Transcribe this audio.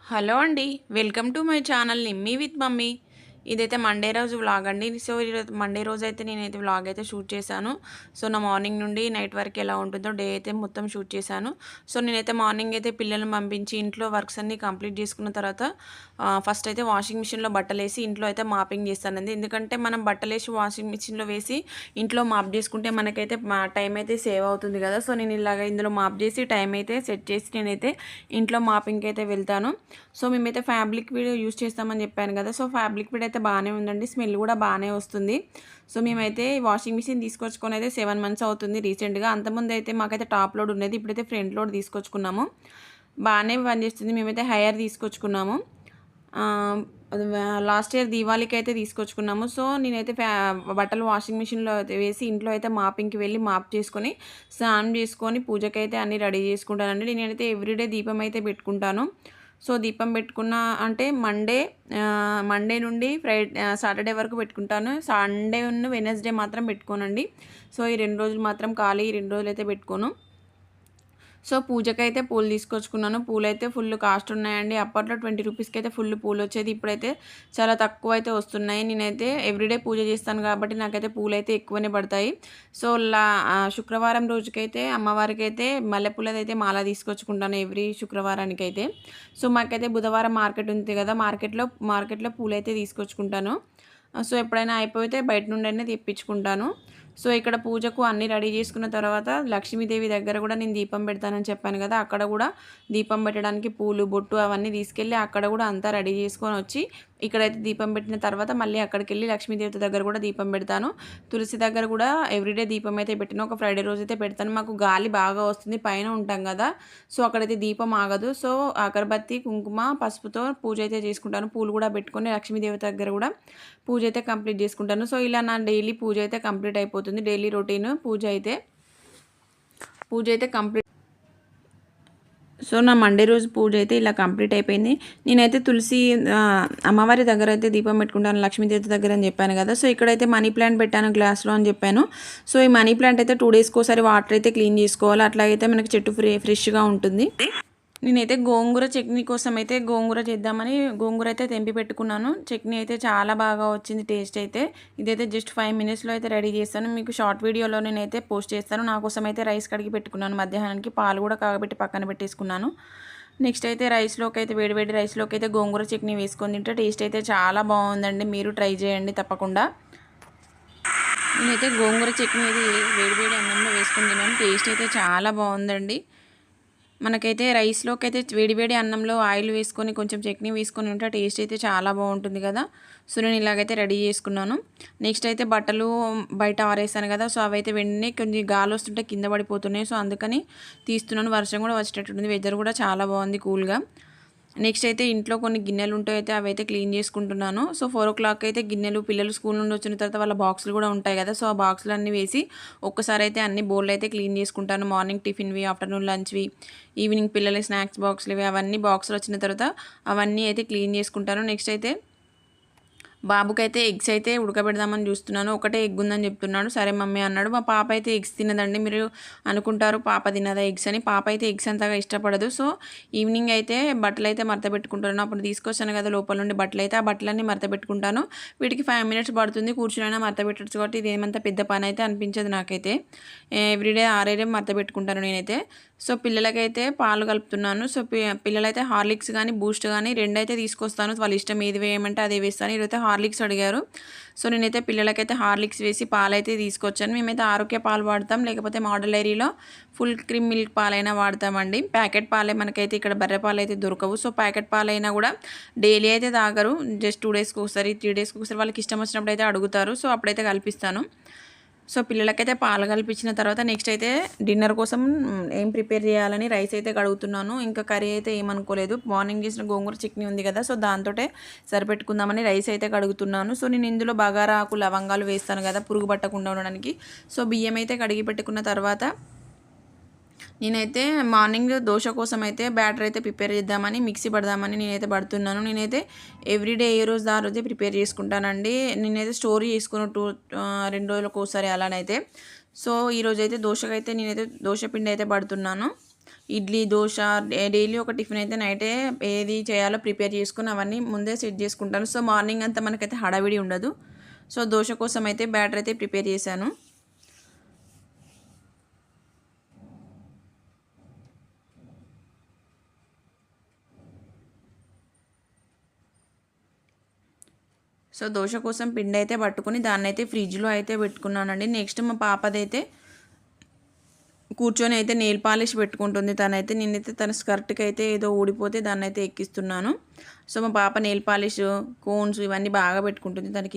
Hello అండి. Welcome to my channel Nimmi with mummy. ఇదైతే Monday రోజు వ్లాగ్ అండి. సో, ఈరోజు మండే రోజైతే నేనైతే వ్లాగ్ అయితే షూట్ చేశాను. సో, నా మార్నింగ్ నుండి నైట్ వరకు ఎలా ఉంటుందో డే అయితే మొత్తం షూట్ చేశాను. సో, నేనైతే మార్నింగ్ అయితే పిల్లల్ని పంపించి ఇంట్లో వర్క్స్ అన్నీ కంప్లీట్ చేసుకున్న తర్వాత ఫస్ట్ అయితే వాషింగ్ మిషన్‌లో బట్టలేసి ఇంట్లో అయితే మాపింగ్ చేస్తానండి. ఎందుకంటే మనం బట్టలేసి వాషింగ్ మిషన్‌లో వేసి ఇంట్లో మాప్ చేసుకుంటే మనకైతే టైం అయితే సేవ్ అవుతుంది కదా! సో, నేను ఇలాగ ఇందులో మాప్ చేసి టైం అయితే సెట్ చేసి నేనైతే ఇంట్లో మాపింగ్‌కి అయితే వెళ్తాను. సో, మేమైతే ఫ్యాబ్ లిక్విడ్ యూజ్ చేస్తామని చెప్పాను కదా! సో, ఫ్యాబ్ లిక్విడ్ అయితే బాగానే ఉందండి. స్మెల్ కూడా బాగానే వస్తుంది. సో, మేమైతే వాషింగ్ మిషన్ తీసుకొచ్చుకొని అయితే 7 మంత్స్ అవుతుంది రీసెంట్‌గా. అంతకుముందైతే మాకైతే టాప్ లోడ్ ఉండేది. ఇప్పుడైతే ఫ్రంట్ లోడ్ తీసుకొచ్చుకున్నాము. బాగానే పనిచేస్తుంది. మేమైతే హైయర్ తీసుకొచ్చుకున్నాము. అది లాస్ట్ ఇయర్ దీవాళికి అయితే తీసుకొచ్చుకున్నాము. సో, నేనైతే బట్టలు వాషింగ్ మిషన్‌లో అయితే వేసి ఇంట్లో అయితే మాపింగ్‌కి వెళ్ళి మాప్ చేసుకొని, స్నానం చేసుకొని పూజకైతే అన్నీ రెడీ చేసుకుంటానండి. నేనైతే ఎవ్రీడే దీపం అయితే పెట్టుకుంటాను. సో, దీపం పెట్టుకున్న అంటే మండే నుండి సాటర్డే వరకు పెట్టుకుంటాను. సండే వెడ్నెస్‌డే మాత్రం పెట్టుకోనండి. సో, ఈ 2 రోజులు మాత్రం ఖాళీ. ఈ 2 రోజులైతే పెట్టుకోను. సో, పూజకైతే పూలు తీసుకొచ్చుకున్నాను. పూలైతే ఫుల్ కాస్ట్ ఉన్నాయండి. అప్పట్లో 20 రూపీస్‌కి అయితే ఫుల్ పూలొచ్చేది. ఇప్పుడైతే చాలా తక్కువైతే వస్తున్నాయి. నేనైతే ఎవ్రీడే పూజ చేస్తాను కాబట్టి నాకైతే పూలైతే ఎక్కువనే పడతాయి. సో, శుక్రవారం రోజుకైతే అమ్మవారికైతే మల్లెపూలదైతే మాల తీసుకొచ్చుకుంటాను ఎవ్రీ శుక్రవారానికైతే. సో, మాకైతే బుధవారం మార్కెట్ ఉంది కదా! మార్కెట్‌లో పూలైతే తీసుకొచ్చుకుంటాను. సో, ఎప్పుడైనా అయిపోతే బయట నుండైనా తెప్పించుకుంటాను. సో, ఇక్కడ పూజకు అన్నీ రెడీ చేసుకున్న తర్వాత లక్ష్మీదేవి దగ్గర కూడా నేను దీపం పెడతానని చెప్పాను కదా! అక్కడ కూడా దీపం పెట్టడానికి పూలు, బొట్టు అవన్నీ తీసుకెళ్ళి అక్కడ కూడా అంతా రెడీ చేసుకొనొచ్చి ఇక్కడైతే దీపం పెట్టిన తర్వాత మళ్ళీ అక్కడికెళ్ళి లక్ష్మీదేవత దగ్గర కూడా దీపం పెడతాను. తులసి దగ్గర కూడా ఎవ్రీడే దీపం అయితే పెట్టను. ఒక ఫ్రైడే రోజైతే పెడతాను. మాకు గాలి బాగా వస్తుంది. పైన ఉంటాం కదా! సో, అక్కడైతే దీపం ఆగదు. సో, అగరబత్తి, కుంకుమ, పసుపుతో పూజ అయితే చేసుకుంటాను. పూలు కూడా పెట్టుకొని లక్ష్మీదేవత దగ్గర కూడా పూజ అయితే కంప్లీట్ చేసుకుంటాను. సో, ఇలా నా డైలీ పూజ అయితే కంప్లీట్ అయిపోతుంది. డైలీ రొటీన్ పూజ అయితే కంప్లీట్. సో, నా మండే రోజు పూజ అయితే ఇలా కంప్లీట్ అయిపోయింది. నేనైతే అమ్మవారి దగ్గర అయితే దీపం పెట్టుకుంటాను లక్ష్మీదేవి దగ్గర అని చెప్పాను కదా! సో, ఇక్కడైతే మనీ ప్లాంట్ పెట్టాను గ్లాస్‌లో అని చెప్పాను. సో, ఈ మనీ ప్లాంట్ అయితే 2 డేస్‌కోసారి వాటర్ అయితే క్లీన్ చేసుకోవాలి. అట్లాగైతే మనకి చెట్టు ఫ్రెష్‌గా ఉంటుంది. నేనైతే గోంగూర చట్నీ కోసం అయితే గోంగూర చేద్దామని గోంగూర అయితే తెంపి పెట్టుకున్నాను. చట్నీ అయితే చాలా బాగా వచ్చింది టేస్ట్ అయితే. ఇదైతే జస్ట్ 5 మినిట్స్‌లో అయితే రెడీ చేస్తాను. మీకు షార్ట్ వీడియోలో నేనైతే పోస్ట్ చేస్తాను. నా కోసం అయితే రైస్ కడిగి పెట్టుకున్నాను మధ్యాహ్నానికి. పాలు కూడా కాగబెట్టి పక్కన పెట్టేసుకున్నాను. నెక్స్ట్ అయితే వేడి వేడి రైస్‌లోకి అయితే గోంగూర చట్నీ వేసుకొని తింటే టేస్ట్ అయితే చాలా బాగుందండి. మీరు ట్రై చేయండి తప్పకుండా. నేనైతే గోంగూర చట్నీ అయితే వేడి వేడి అన్నంలో వేసుకొని తిన్నాను. టేస్ట్ అయితే చాలా బాగుందండి. మనకైతే రైస్‌లోకి అయితే వేడి వేడి అన్నంలో ఆయిల్ వేసుకొని కొంచెం చట్నీ వేసుకొని ఉంటే టేస్ట్ అయితే చాలా బాగుంటుంది కదా! సో, నేను ఇలాగైతే రెడీ చేసుకున్నాను. నెక్స్ట్ అయితే బట్టలు బయట ఆరేసాను కదా! సో, అవైతే వెంటనే కొంచెం గాలి వస్తుంటే కింద పడిపోతున్నాయి. సో, అందుకని తీస్తున్నాను. వర్షం కూడా వచ్చేటట్టుంది. వెదర్ కూడా చాలా బాగుంది కూల్‌గా. నెక్స్ట్ అయితే ఇంట్లో కొన్ని గిన్నెలు ఉంటాయి అయితే అవైతే క్లీన్ చేసుకుంటున్నాను. సో, 4:00 అయితే గిన్నెలు పిల్లలు స్కూల్ నుండి వచ్చిన తర్వాత వాళ్ళ బాక్సులు కూడా ఉంటాయి కదా! సో, ఆ బాక్సులన్నీ వేసి ఒక్కసారి అయితే అన్ని బోల్లు అయితే క్లీన్ చేసుకుంటాను. మార్నింగ్ టిఫిన్‌వి, ఆఫ్టర్నూన్ లంచ్‌వి, ఈవినింగ్ పిల్లల స్నాక్స్ బాక్సులు అవన్నీ బాక్సులు వచ్చిన తర్వాత అవన్నీ అయితే క్లీన్ చేసుకుంటాను. నెక్స్ట్ అయితే బాబుకైతే ఎగ్స్ అయితే ఉడకబెడదామని చూస్తున్నాను. ఒకటే ఎగ్ ఉందని చెప్తున్నాడు. సరే మమ్మీ అన్నాడు. మా పాప అయితే ఎగ్స్ తినదండి. మీరు అనుకుంటారు పాప తినదా ఎగ్స్ అని. పాప అయితే ఎగ్స్ అంతగా ఇష్టపడదు. సో, ఈవినింగ్ అయితే బట్టలైతే మడత పెట్టుకుంటాను. అప్పుడు తీసుకొచ్చాను కదా లోపల నుండి బట్టలైతే ఆ బట్టలన్నీ మడత పెట్టుకుంటాను. వీటికి 5 మినిట్స్ పడుతుంది. కూర్చునైనా మడత పెట్టచ్చు కాబట్టి ఇదేమంత పెద్ద పని అయితే అనిపించదు నాకైతే. ఎవ్రీడే ఆరేరే మడత పెట్టుకుంటాను నేనైతే. సో, పిల్లలకైతే పాలు కలుపుతున్నాను. సో, పిల్లలైతే హార్లిక్స్ కానీ బూస్ట్ కానీ రెండైతే తీసుకొస్తాను. వాళ్ళ ఇష్టం ఏది వేయమంటే అదే వేస్తాను. ఈరోజైతే హార్లిక్స్ అడిగారు. సో, నేనైతే పిల్లలకైతే హార్లిక్స్ వేసి పాలైతే తీసుకొచ్చాను. మేమైతే ఆరోగ్య పాలు వాడతాం. లేకపోతే మోడల్ డైరీలో ఫుల్ క్రీమ్ మిల్క్ పాలైనా వాడతామండి. ప్యాకెట్ పాలే మనకైతే ఇక్కడ బర్రె పాలు అయితే దొరకవు. సో, ప్యాకెట్ పాలైనా కూడా డైలీ అయితే తాగరు. జస్ట్ 2 డేస్కి ఒకసారి 3 డేస్కి ఒకసారి వాళ్ళకి ఇష్టం వచ్చినప్పుడు అయితే అడుగుతారు. సో, అప్పుడైతే కల్పిస్తాను. సో, పిల్లలకైతే పాలు కల్పించిన తర్వాత నెక్స్ట్ అయితే డిన్నర్ కోసం ఏం ప్రిపేర్ చేయాలని రైస్ అయితే కడుగుతున్నాను. ఇంకా కర్రీ అయితే ఏమనుకోలేదు. మార్నింగ్ చేసిన గోంగూర చట్నీ ఉంది కదా! సో, దాంతోటే సరిపెట్టుకుందామని రైస్ అయితే కడుగుతున్నాను. సో, నేను ఇందులో బగారా ఆకు, లవంగాలు వేస్తాను కదా పురుగు పట్టకుండా ఉండడానికి. సో, బియ్యం అయితే కడిగి పెట్టుకున్న తర్వాత నేనైతే మార్నింగ్ దోశ కోసం అయితే బ్యాటర్ అయితే ప్రిపేర్ చేద్దామని మిక్సీ పడదామని నేనైతే పడుతున్నాను. నేనైతే ఎవ్రీడే ఏ రోజు ఆ రోజే ప్రిపేర్ చేసుకుంటానండి. నేనైతే స్టోర్ చేసుకుని 2 రోజులకు ఒకసారి అలానైతే. సో, ఈరోజైతే దోశకైతే నేనైతే దోశ పిండి అయితే పడుతున్నాను. ఇడ్లీ, దోస డైలీ ఒక టిఫిన్ అయితే నైటే ఏది చేయాలో ప్రిపేర్ చేసుకొని అవన్నీ ముందే సెట్ చేసుకుంటాను. సో, మార్నింగ్ అంతా మనకైతే హడావిడి ఉండదు. సో, దోస కోసం అయితే బ్యాటర్ అయితే ప్రిపేర్ చేశాను. సో, దోస కోసం పిండి అయితే పట్టుకొని దాన్నైతే ఫ్రిడ్జ్‌లో అయితే పెట్టుకున్నానండి. నెక్స్ట్ మా పాపదైతే కూర్చొని అయితే నెయిల్ పాలిష్ పెట్టుకుంటుంది తనైతే. నేనైతే తన స్కర్ట్‌కి అయితే ఏదో ఊడిపోతే దాన్నైతే ఎక్కిస్తున్నాను. సో, మా పాప నెయిల్ పాలిష్, కోన్స్ ఇవన్నీ బాగా పెట్టుకుంటుంది. తనకి